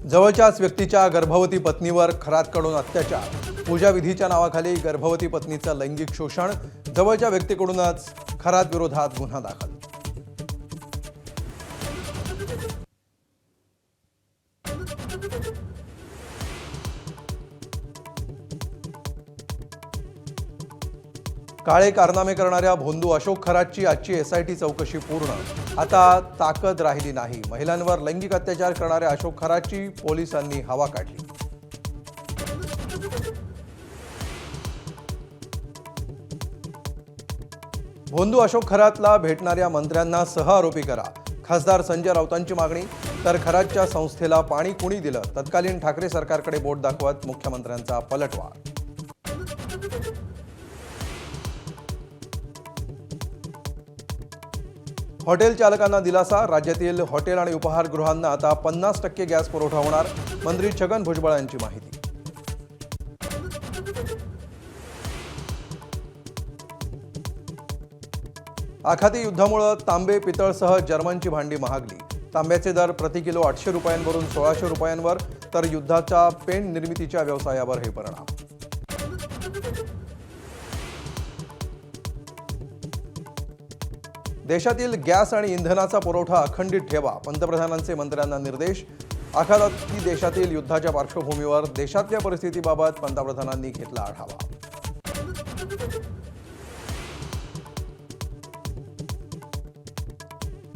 जवळच्याच व्यक्तीच्या गर्भवती पत्नीवर खरातकडून अत्याचार। पूजाविधीच्या नावाखाली गर्भवती पत्नीचं लैंगिक शोषण। जवळच्या व्यक्तीकडूनच खरात विरोधात गुन्हा दाखल। काळे कारनामे करणाऱ्या भोंदू अशोक खरातची आजची एसआयटी चौकशी पूर्ण। आता ताकद राहिली नाही। महिलांवर लैंगिक अत्याचार करणाऱ्या अशोक खरातची पोलिसांनी हवा काढली। भोंदू अशोक खरातला भेटणाऱ्या मंत्र्यांना सहआरोपी करा। खासदार संजय राऊतांची मागणी। तर खरातच्या संस्थेला पाणी कुणी दिलं? तत्कालीन ठाकरे सरकारकडे बोट दाखवत मुख्यमंत्र्यांचा पलटवार। हॉटेल चालकांना दिलासा। राज्यातील हॉटेल आणि उपहारगृहांना आता 50% गॅस पुरवठा होणार। मंत्री छगन भुजबळ यांची माहिती। आखाती युद्धामुळे तांबे पितळसह जर्मनची भांडी महागली। तांब्याचे दर प्रति किलो 800 रुपयांवरून 1600 रुपयांवर। तर युद्धाच्या पेंट निर्मितीच्या व्यवसायावर हे परिणाम। देशातील गॅस आणि इंधनाचा पुरवठा अखंडित ठेवा। पंतप्रधानांचे मंत्र्यांना निर्देश। आखाती देशातील युद्धाच्या पार्श्वभूमीवर देशातल्या परिस्थितीबाबत पंतप्रधानांनी घेतला आढावा।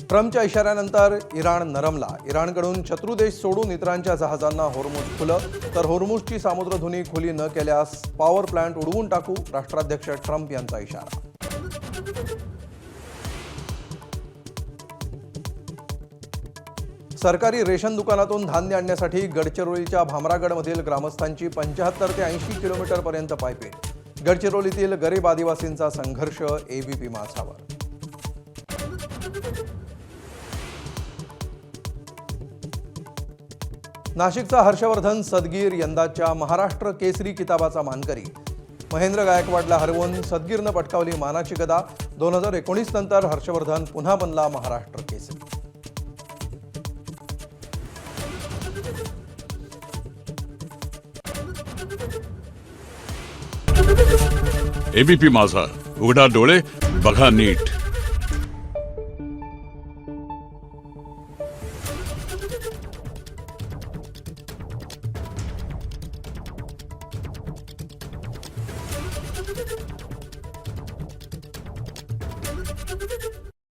ट्रम्पच्या इशाऱ्यानंतर इराण नरमला। इराणकडून शत्रुदेश सोडून इतरांच्या जहाजांना होर्मुझ खुलं। तर होर्मुझची सामुद्रधुनी खुली न केल्यास पॉवर प्लांट उडवून टाकू, राष्ट्राध्यक्ष ट्रम्प यांचा इशारा। सरकारी रेशन दुकानातून धान्य आणण्यासाठी गडचिरोलीच्या भामरागडमधील ग्रामस्थांची 75 ते 80 किलोमीटरपर्यंत पायपीट। गडचिरोलीतील गरीब आदिवासींचा संघर्ष एबीपी माझावर। नाशिकचा हर्षवर्धन सदगीर यंदाच्या महाराष्ट्र केसरी किताबाचा मानकरी। महेंद्र गायकवाडला हरवून सदगीरनं पटकावली मानाची गदा। 2019 नंतर हर्षवर्धन पुन्हा बनला महाराष्ट्र केसरी। एबीपी माझा, उघडा डोळे बघा नीट।